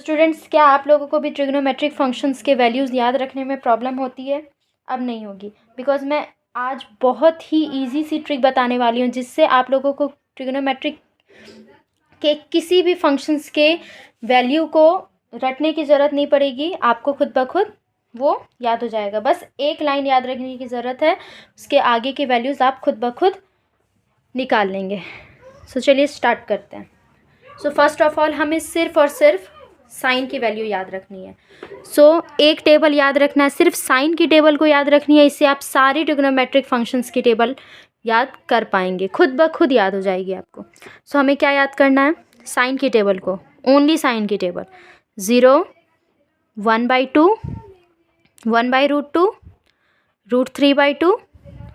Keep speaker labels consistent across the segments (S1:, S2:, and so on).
S1: Students, क्या आप लोगों को भी ट्रिग्नोमेट्रिक फंक्शंस के वैल्यूज़ याद रखने में प्रॉब्लम होती है? अब नहीं होगी, बिकॉज मैं आज बहुत ही इजी सी ट्रिक बताने वाली हूँ जिससे आप लोगों को ट्रिग्नोमेट्रिक के किसी भी फंक्शंस के वैल्यू को रटने की ज़रूरत नहीं पड़ेगी, आपको खुद ब खुद वो याद हो जाएगा। बस एक लाइन याद रखने की ज़रूरत है, उसके आगे के वैल्यूज़ आप खुद ब खुद निकाल लेंगे। सो चलिए स्टार्ट करते हैं। सो फर्स्ट ऑफ ऑल हमें सिर्फ और सिर्फ साइन की वैल्यू याद रखनी है। सो एक टेबल याद रखना है, सिर्फ साइन की टेबल को याद रखनी है। इससे आप सारी ट्रिग्नोमेट्रिक फंक्शंस की टेबल याद कर पाएंगे, खुद ब खुद याद हो जाएगी आपको। सो हमें क्या याद करना है? साइन की टेबल को, ओनली साइन की टेबल। 0, 1/2, 1/√2, √3/2,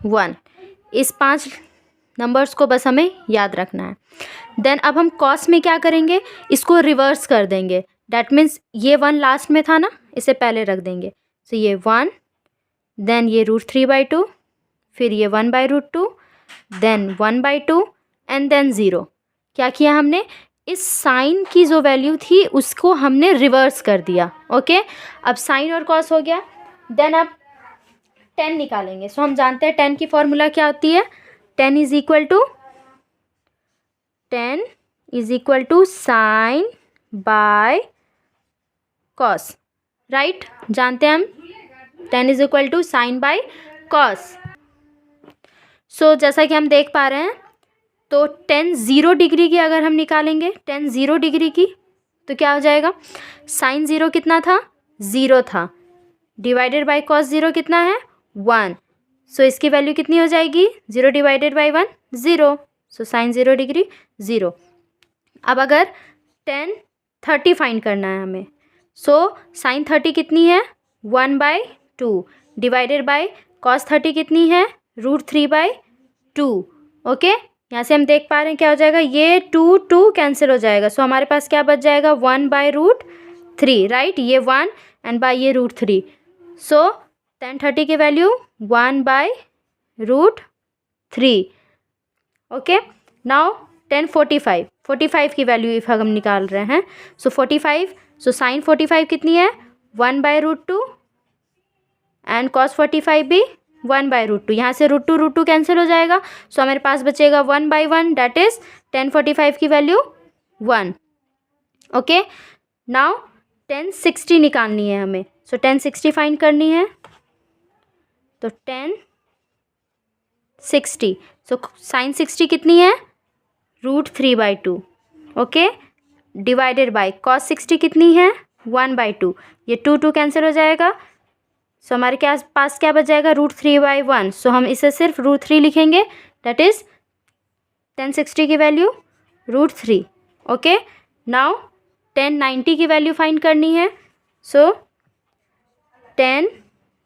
S1: 1, इस 5 नंबर्स को बस हमें याद रखना है। देन अब हम कॉस में क्या करेंगे, इसको रिवर्स कर देंगे। डैट मीन्स ये 1 लास्ट में था ना, इसे पहले रख देंगे। सो ये 1, देन ये √3/2, फिर ये 1/√2, देन 1/2 एंड देन 0। क्या किया हमने? इस साइन की जो वैल्यू थी उसको हमने रिवर्स कर दिया। ओके, अब साइन और कॉस हो गया। देन अब 10 निकालेंगे। सो हम जानते हैं 10 की फॉर्मूला क्या होती है। 10 is equal to sine by cos, right? जानते हैं हम 10 is equal to sine by cos. So जैसा कि हम देख पा रहे हैं, तो 10 0 डिग्री की अगर हम निकालेंगे, 10 0 डिग्री की, तो क्या हो जाएगा? साइन 0 कितना था? 0 था, डिवाइडेड बाय कॉस 0 कितना है? 1। सो इसकी वैल्यू कितनी हो जाएगी? 0 divided by 1, 0। So sine 0 degree 0। अब अगर 10 30 फाइंड करना है हमें। सो साइन 30 कितनी है? 1/2, डिवाइडेड बाय कॉस 30 कितनी है? √3/2। ओके, यहाँ से हम देख पा रहे हैं क्या हो जाएगा, ये 2 कैंसिल हो जाएगा। सो हमारे पास क्या बच जाएगा? 1/√3, राइट? ये 1 एंड बाय ये √3। सो tan 30 की वैल्यू 1/√3। ओके, नाउ tan 45 की वैल्यू इफ हम निकाल रहे हैं। सो 45, सो साइन 45 कितनी है? 1/√2 एंड कॉस 45 भी 1/√2। यहाँ से √2 कैंसिल हो जाएगा। सो हमारे पास बचेगा 1/1, डैट इज tan 45 की वैल्यू 1। ओके, नाउ tan 60 निकालनी है हमें। सो tan 60 फाइंड करनी है। तो tan 60, सो साइन 60 कितनी है? √3/2। ओके, डिवाइडेड बाय कॉस 60 कितनी है? 1/2। ये 2 कैंसिल हो जाएगा। सो हमारे पास क्या बच जाएगा? √3/1। सो हम इसे सिर्फ √3 लिखेंगे, दैट इज tan 60 की वैल्यू √3। ओके, नाउ tan 90 की वैल्यू फाइंड करनी है। सो tan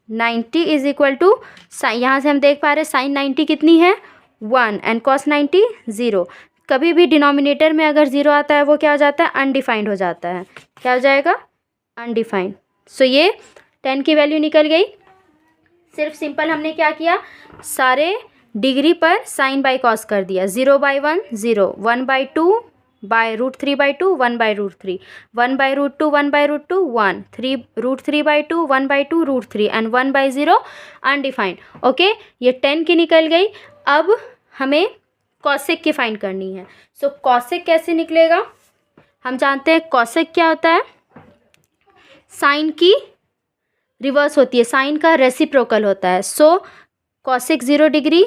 S1: 90 इज इक्वल टू, यहाँ से हम देख पा रहे हैं साइन 90 कितनी है? 1 एंड कॉस 90 0। कभी भी डिनोमिनेटर में अगर 0 आता है वो क्या हो जाता है? अनडिफाइंड हो जाता है। क्या हो जाएगा? अनडिफाइंड। सो ये 10 की वैल्यू निकल गई। सिर्फ सिंपल हमने क्या किया, सारे डिग्री पर साइन बाय कॉस कर दिया। 0/1 0, 1/2 बाय √3/2, 1/√3, 1/√2, 1/√2, 1, 3 √3/2, 1/2 √3 एंड 1/0 अनडिफाइंड। ओके, ये 10 की निकल गई। अब हमें कॉसेक की फाइंड करनी है। सो कॉसेक कैसे निकलेगा? हम जानते हैं कॉसेक क्या होता है, साइन की रिवर्स होती है, साइन का रेसिप्रोकल होता है। सो कॉसेक 0 डिग्री,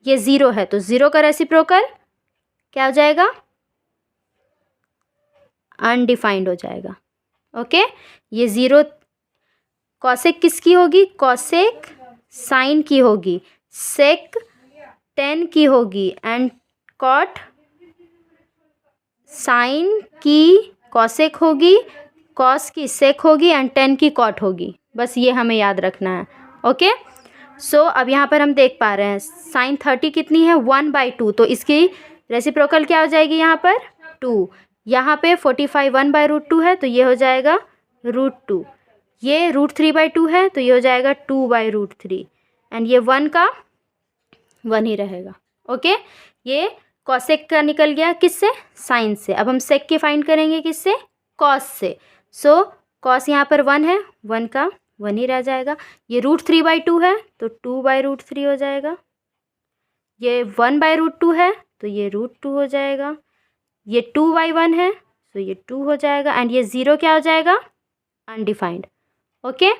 S1: ये 0 है तो 0 का रेसिप्रोकल क्या हो जाएगा? अनडिफाइंड हो जाएगा। ओके, ये 0 कॉसेक किसकी होगी? कॉसेक साइन की होगी, सेक tan की होगी एंड कॉट साइन की कॉसेक होगी, कॉस की सेक होगी एंड tan की कॉट होगी। बस ये हमें याद रखना है। ओके, सो अब यहाँ पर हम देख पा रहे हैं साइन 30 कितनी है? 1/2, तो इसकी रेसिप्रोकल क्या हो जाएगी यहाँ पर? 2। यहाँ पे 45 1/√2 है तो ये हो जाएगा √2। ये √3/2 है तो ये हो जाएगा 2/√3 एंड ये 1 का 1 ही रहेगा। ओके, ये कॉसेक का निकल गया, किससे? साइन से। अब हम सेक की फाइंड करेंगे किससे? कॉस से। सो कॉस यहाँ पर 1 है, 1 का 1 ही रह जाएगा। ये √3/2 है तो 2/√3 हो जाएगा। ये 1/√2 है तो ये √2 हो जाएगा। ये 2/1 है तो ये 2 हो जाएगा। एंड ये 0 क्या हो जाएगा? अनडिफाइंड। ओके,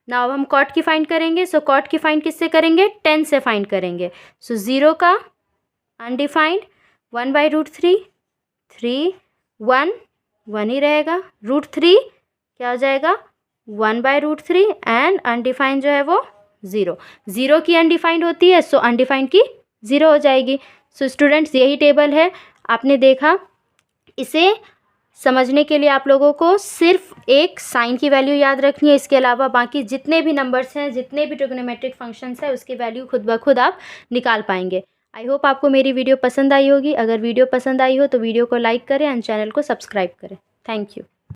S1: नाउ हम कॉट की फाइंड करेंगे। सो कॉट की फाइंड किससे करेंगे? 10 से फाइंड करेंगे। सो 0 का अनडिफाइंड, 1/√3, 3, 1 1 ही रहेगा। √3 क्या हो जाएगा? 1/√3 एंड अनडिफाइंड जो है वो 0। 0 की अनडिफाइंड होती है, सो अनडिफाइंड की 0 हो जाएगी। सो स्टूडेंट्स, यही टेबल है, आपने देखा। इसे समझने के लिए आप लोगों को सिर्फ एक साइन की वैल्यू याद रखनी है। इसके अलावा बाकी जितने भी नंबर्स हैं, जितने भी ट्रिग्नोमेट्रिक फंक्शंस हैं, उसकी वैल्यू खुद ब खुद आप निकाल पाएंगे। आई होप आपको मेरी वीडियो पसंद आई होगी। अगर वीडियो पसंद आई हो तो वीडियो को लाइक करें एंड चैनल को सब्सक्राइब करें। Thank you.